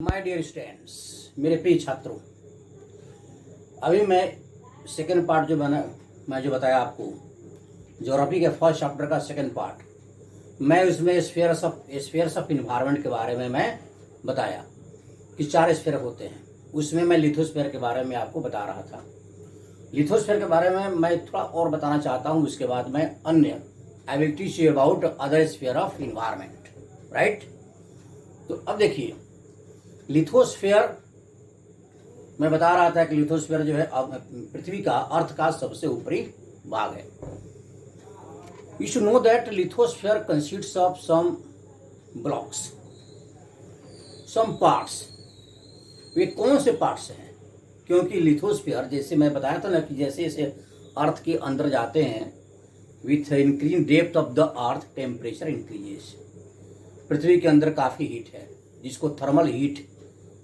My dear students, मेरे प्रिय छात्रों, अभी मैं सेकेंड पार्ट मैं जो बताया आपको ज्योग्राफी के फर्स्ट चैप्टर का सेकेंड पार्ट, मैं उसमें स्फीयर्स ऑफ इन्वायरमेंट के बारे में मैं बताया कि 4 स्फीयर होते हैं। उसमें मैं लिथोस्फीयर के बारे में आपको बता रहा था। लिथोस्फीयर के बारे में मैं थोड़ा और बताना चाहता हूँ, उसके बाद मैं अन्य I will teach you about other sphere of environment, right. तो अब देखिए, लिथोस्फीयर मैं बता रहा था कि लिथोस्फीयर जो है पृथ्वी का अर्थ का सबसे ऊपरी भाग है। You should know that lithosphere consists of some blocks, some parts. वे कौन से पार्ट्स हैं? क्योंकि लिथोस्फीयर, जैसे मैं बताया था ना कि जैसे जैसे अर्थ के अंदर जाते हैं, with increasing depth of the earth temperature increases. पृथ्वी के अंदर काफ़ी हीट है, जिसको थर्मल हीट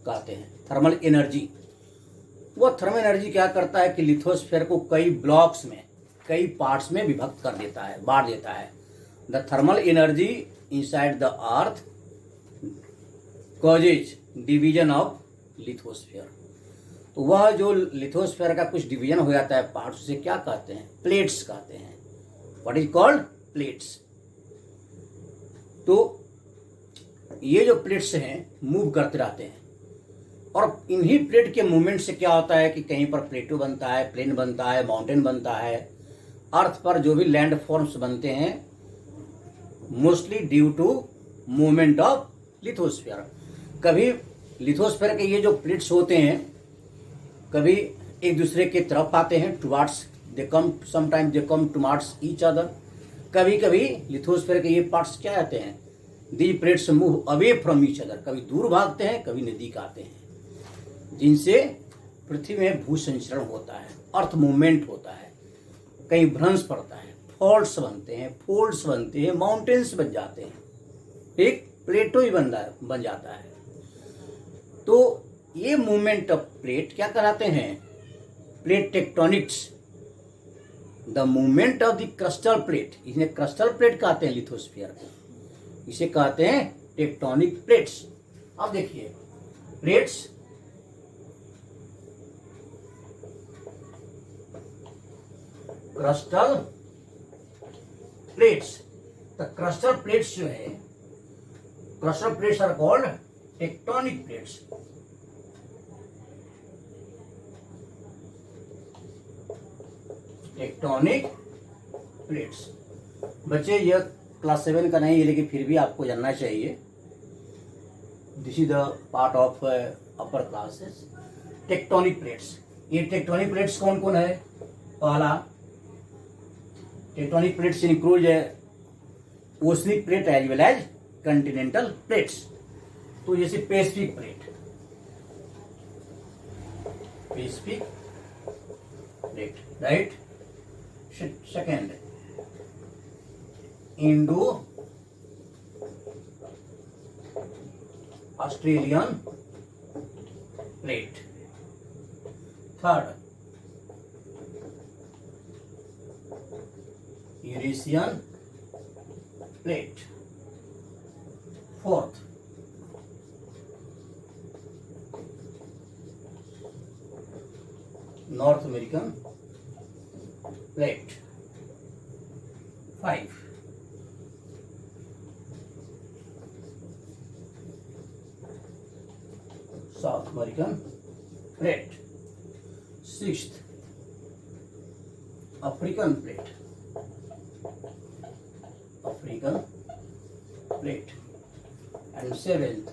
कहते हैं, थर्मल एनर्जी। वह थर्मल एनर्जी क्या करता है कि लिथोस्फीयर को कई ब्लॉक्स में, कई पार्ट्स में विभक्त कर देता है, बांट देता है। The thermal energy inside the earth causes division of lithosphere. तो वह जो लिथोस्फीयर का कुछ डिवीजन हो जाता है पार्ट्स, उसे क्या कहते हैं? प्लेट्स कहते हैं। What is called? प्लेट्स। तो ये जो प्लेट्स हैं मूव करते रहते हैं, और इन्हीं प्लेट के मूवमेंट से क्या होता है कि कहीं पर प्लेटो बनता है, प्लेन बनता है, माउंटेन बनता है। अर्थ पर जो भी लैंड फॉर्म्स बनते हैं, mostly due to movement of lithosphere. कभी लिथोस्फीयर के ये जो प्लेट्स होते हैं, कभी एक दूसरे के तरफ आते हैं, towards they come, sometimes they come towards each other. कभी कभी लिथोस्फीयर के ये पार्ट्स क्या आते हैं, the plates move away from each other, कभी दूर भागते हैं, कभी नजदीक आते हैं, जिनसे पृथ्वी में भू संचरण होता है, अर्थ मूवमेंट होता है, कहीं भ्रंश पड़ता है, फॉल्ट्स बनते हैं, फोल्ड्स बनते हैं, माउंटेन्स बन जाते हैं, एक प्लेटो ही बन जाता है। तो ये मूवमेंट ऑफ प्लेट क्या कहलाते हैं? Plate tectonics. The movement of the crustal plate, इन्हें क्रस्टल प्लेट कहते हैं लिथोस्फीयर को, इसे कहते हैं टेक्टोनिक प्लेट्स। अब देखिए, plates crustal plates. The crustal plates जो है, crustal plates are called tectonic plates. Tectonic plates. बच्चे, यह क्लास 7 का नहीं है, लेकिन फिर भी आपको जानना चाहिए। This is the part of upper classes. Tectonic plates. ये टेक्टोनिक प्लेट्स कौन कौन है? पहला, tectonic plates include oceanic plate as well as continental plates. तो जैसे Pacific plate, Pacific plate, right. Second, Indo Australian plate. Third, Eurasian plate. Fourth, North American plate. 5, South American plate. 6th, African plate, African plate. And 7th,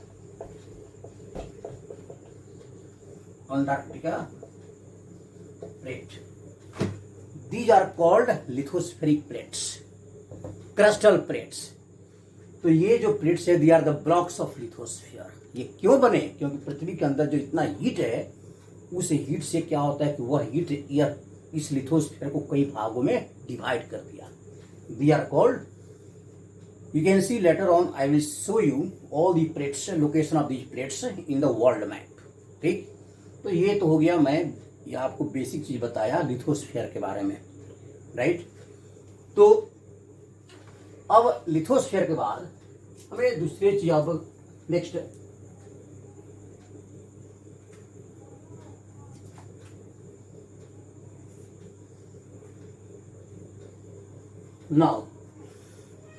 Antarctica plate. These are called lithospheric plates, crustal plates। तो ये जो plates है, they are the blocks of lithosphere। ये क्यों बने? क्योंकि पृथ्वी के अंदर जो इतना हीट है, उस हीट से क्या होता है कि वह हीट या इस लिथोस्फीयर को कई भागों में डिवाइड कर दिया। They are called, you can see later on I will show you all the plates, location of these plates in the world map। ठीक, तो ये तो हो गया, मैं ये आपको बेसिक चीज बताया लिथोस्फीयर के बारे में, राइट। तो अब लिथोस्फीयर के बाद हमें दूसरी चीज, अब next Now,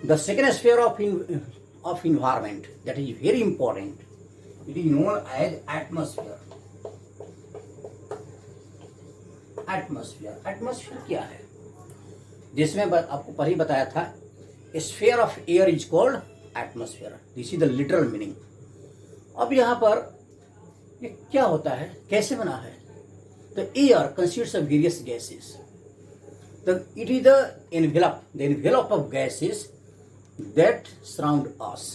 the second sphere of environment that is very important. It is known as atmosphere. Atmosphere क्या है? जिसमें आपको पहले बताया था, sphere of air is called atmosphere. This is the literal meaning. अब यहाँ पर ये क्या होता है, कैसे बना है? The air consists of various gases. It is the envelope of gases that surround us.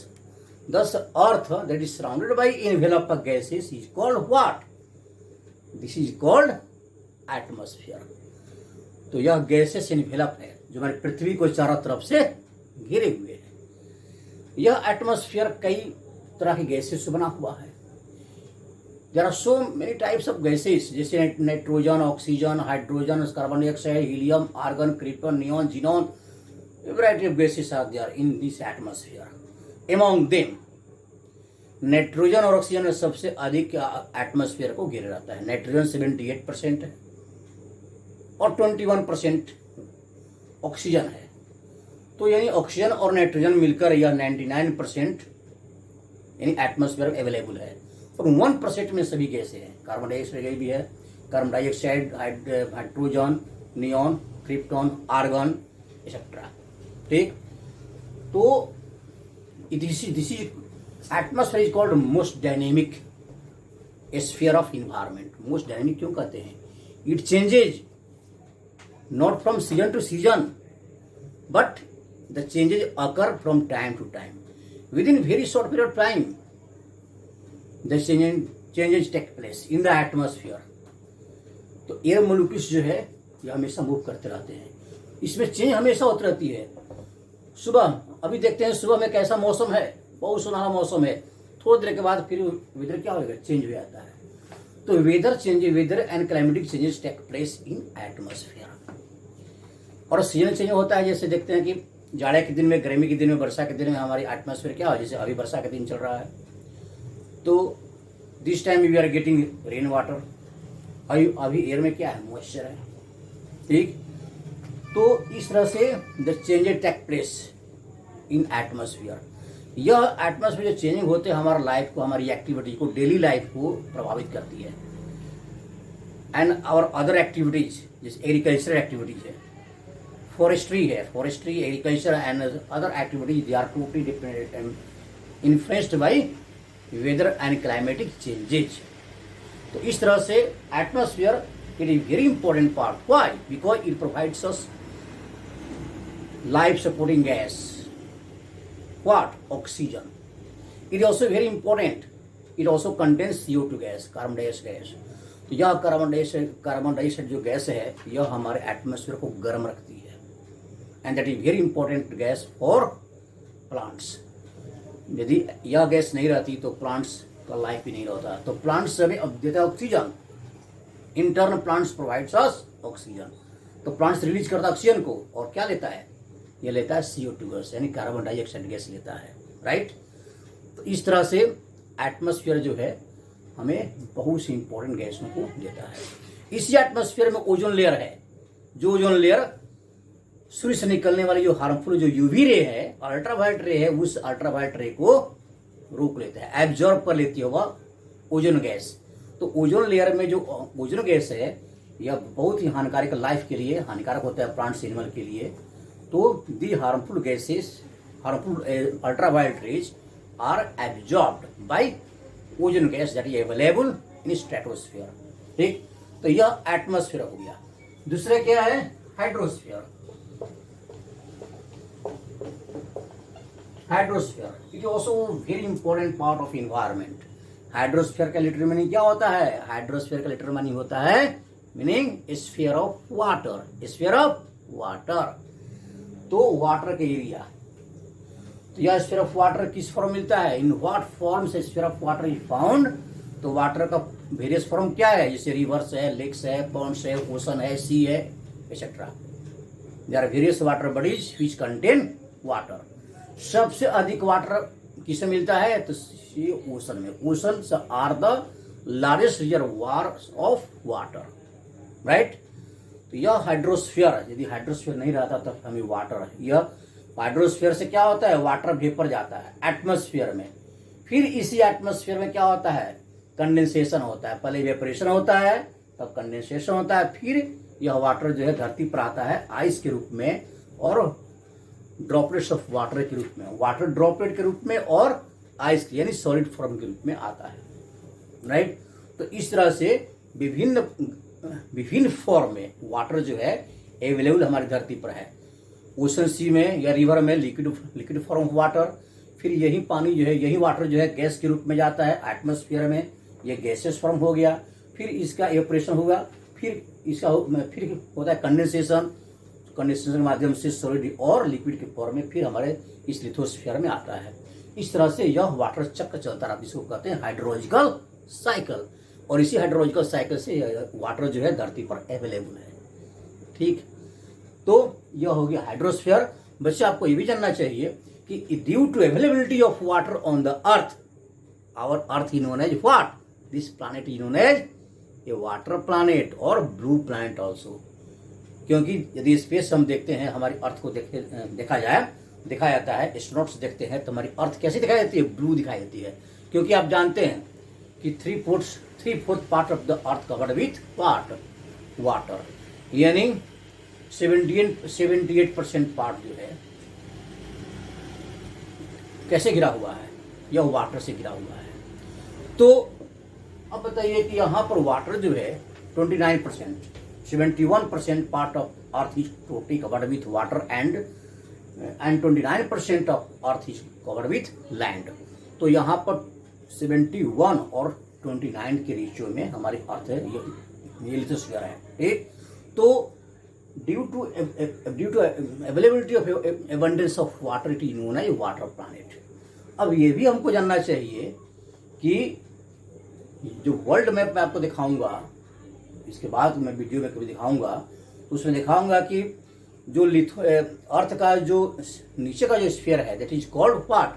Thus, Earth that is surrounded by envelope of gases is called what? This is called atmosphere. तो यह gases envelope है जो हमारी पृथ्वी को चारों तरफ से घिरे हुए है. यह एटमॉस्फेयर कई तरह के गैसेस से बना हुआ है. There are so many types of gases, जैसे nitrogen, oxygen, hydrogen, carbon dioxide, helium, argon, krypton, neon, xenon. A variety of gases are there in this atmosphere. Among them, nitrogen और oxygen सबसे अधिक atmosphere को घेरे रहता है. Nitrogen 78% है और 21% ऑक्सीजन है. तो यानी ऑक्सीजन और नाइट्रोजन मिलकर यह 99% यानी एटमॉस्फेयर अवेलेबल है. और 1% में सभी गैसें हैं. कार्बन डाइऑक्साइड भी है, carbon dioxide, hydrogen, neon, krypton, argon etcetera. ठीक. तो this is atmosphere is called most dynamic sphere of environment. Most dynamic क्यों कहते हैं? It changes not from season to season, but the changes occur from time to time. Within very short period of time the changes take place in the atmosphere. तो air molecules जो है ये हमेशा move करते रहते हैं. इसमें change हमेशा होती रहती है. सुबह अभी देखते हैं सुबह में कैसा मौसम है, बहुत सुनहरा मौसम है. थोड़ी देर के बाद फिर वेदर क्या होगा, चेंज हो जाता है. तो weather and climatic changes take place in atmosphere. और सीजन चेंज होता है. जैसे देखते हैं कि जाड़े के दिन में, गर्मी के दिन में, वर्षा के दिन में हमारी एटमॉस्फेयर क्या हो, जैसे अभी वर्षा का दिन चल रहा है. तो this time we are getting rain water. अभी एयर में क्या है, मॉइस्चर है. ठीक. तो इस तरह से the changes take place in atmosphere. यह एटमॉस्फेयर जो चेंजिंग होते हैं हमारा लाइफ को, हमारी एक्टिविटी को, डेली लाइफ को प्रभावित करती है. एंड आवर अदर एक्टिविटीज जैसे एग्रीकल्चर एक्टिविटीज है, फॉरेस्ट्री है, agriculture and other activities they are totally dependent and influenced by weather and climatic changes. तो इस तरह से atmosphere it is very important part. Why? Because it provides us life supporting gas. What? Oxygen. It is also very important. It also contains CO2 gas, carbon dioxide gas. तो यह carbon dioxide जो gas है यह हमारे atmosphere को गर्म रखती है. And that is very important gas for plants. यदि यह गैस नहीं रहती तो प्लांट्स का लाइफ भी नहीं रहता. तो प्लांट्स हमें अब देता है oxygen. Intern plants provides us oxygen. तो प्लांट्स रिलीज करता है ऑक्सीजन को और क्या लेता है, ये लेता है CO2 गैस यानी कार्बन डाइऑक्साइड गैस लेता है. राइट. तो इस तरह से एटमॉस्फेयर जो है हमें बहुत सी इंपॉर्टेंट गैसों को देता है. इसी एटमॉस्फेयर में ओजोन लेयर है. जो ओजोन लेयर सूर्य से निकलने वाली जो हार्मफुल जो यूवी रे है, अल्ट्रावायलेट रे है, उस अल्ट्रावायलेट रे को रोक लेता है, एब्जॉर्ब कर लेती है वह ओजोन गैस. तो ओजोन लेयर में जो ओजोन गैस है यह बहुत ही हानिकारक लाइफ के लिए हानिकारक होता है, प्लांट्स एनिमल के लिए. तो the harmful gases, harmful ultraviolet rays are absorbed by ozone gas that is available in stratosphere. ठीक. तो यह एटमॉस्फेयर हो गया. दूसरा क्या है, hydrosphere. Hydrosphere it is also very important part of environment. Hydrosphere का लिटरल मीनिंग क्या होता है? हाइड्रोस्फीयर का लिटरल मीनिंग होता है meaning sphere of water. Sphere of water. तो वाटर के एरिया. तो यह स्फीयर ऑफ वाटर किस फॉर्म मिलता है? इन व्हाट फॉर्म से sphere of water is found? तो वाटर का वेरियस फॉर्म क्या है? जैसे रिवर्स है, लेक्स है, पॉन्ड्स है, ओशन है, सी है etcetera. There are various water bodies which contain water. सबसे अधिक वाटर किसे मिलता है? तो ओशन में. Ocean are the largest reservoir of water. Right. तो यह हाइड्रोस्फीयर, यदि हाइड्रोस्फीयर नहीं रहता तो हमें वाटर, यह हाइड्रोस्फीयर से क्या होता है, वाटर वेपर जाता है एटमॉस्फेयर में, फिर इसी एटमॉस्फेयर में क्या होता है, कंडेंसेशन होता है, पहले वेपरेशन होता है तब कंडेंसेशन होता है, फिर यह वाटर जो है धरती पर आता है आइस के रूप में और ड्रॉपलेट्स ऑफ वाटर के रूप में, वाटर ड्रॉपलेट के रूप में और आइस यानी सॉलिड फॉर्म के रूप में आता है, राइट। तो इस तरह से विभिन्न फॉर्म में वाटर जो है अवेलेबल हमारी धरती पर है। ओशन सी में या रिवर में लिक्विड फॉर्म ऑफ वाटर, फिर यही पानी जो है, यही वाटर जो है गैस के रूप में जाता है एटमॉस्फेयर में, ये गैसेस फॉर्म हो गया, फिर इसका एवपोरेशन होगा, फिर होता है कंडेंसेशन के माध्यम से सॉलिड और लिक्विड के फॉर्म में फिर हमारे इस लिथोस्फीयर में आता है। इस तरह से यह वाटर चक्र चलता रहता है, जिसको कहते हैं हाइड्रोलॉजिकल साइकिल, और इसी हाइड्रोलॉजिकल साइकिल से वाटर जो है धरती पर अवेलेबल है, ठीक। तो यह हो गया हाइड्रोस्फीयर। बच्चे आपको ये भी जानना चाहिए कि due to availability of water on the earth, our earth is known as what, this planet is known as a water planet और ब्लू प्लैनेट ऑल्सो। क्योंकि यदि स्पेस हम देखते हैं, हमारी अर्थ को दिखाया जाता है, एस्ट्रोनॉट्स देखते हैं तो हमारी अर्थ कैसी दिखाई देती है, ब्लू दिखाई देती है। क्योंकि आप जानते हैं कि 3/4 part of the earth covered with water, यानी 78% पार्ट जो है कैसे घिरा हुआ है, यह वाटर से घिरा हुआ है। तो अब बताइए कि यहाँ पर वाटर जो है 29%, 71% part of earth is totally covered with water and 29% of earth is covered with land. तो यहाँ पर 71 और 29 के रेशियो में हमारी अर्थ है, ये लिथोस्फीयर है, ठीक। तो due to availability of abundance of water it is known as water planet. अब ये भी हमको जानना चाहिए कि जो वर्ल्ड मैप मैं आपको दिखाऊंगा, इसके बाद मैं वीडियो में कभी दिखाऊंगा, उसमें दिखाऊंगा कि जो अर्थ का जो नीचे का जो स्फीयर है that is called what,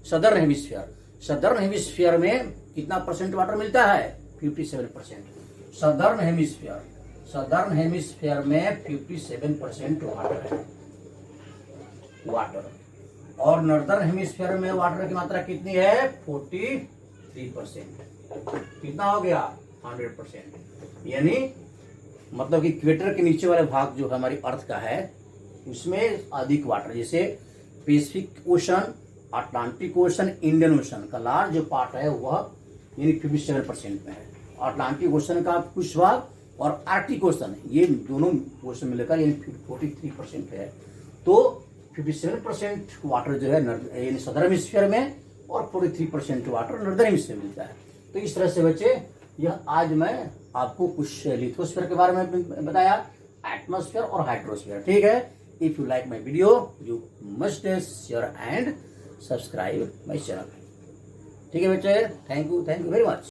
southern hemisphere. Southern hemisphere में कितना परसेंट वाटर मिलता है, 57%। सदर्न हेमिस्फीयर में 57% वाटर है, वाटर। और नॉर्दर्न हेमिस्फीयर में वाटर की मात्रा कितनी है, 43%। कितना हो गया, 100%। यानी मतलब कि इक्वेटर के नीचे वाले भाग जो हमारी अर्थ का है उसमें अधिक वाटर, जैसे Pacific ocean, Atlantic ocean, Indian ocean का लार्ज जो पार्ट है वह यानी 57% में है। अटलांटिक ओशन का कुछ भाग और आर्कटिक ओशन, ये दोनों ओशन मिलकर यानी 43% है। तो 57% वाटर जो है यानी सदर्न हेमिस्फीयर में और 43% वाटर नॉर्दर्न हेमिस्फीयर में मिलता है। तो इस तरह से बच्चे यह आज मैं आपको कुछ लिथोस्फीयर के बारे में बताया, एटमॉस्फेयर और हाइड्रोस्फीयर, ठीक है। If you like my video you must share and subscribe my channel, ठीक है बच्चे। Thank you very much.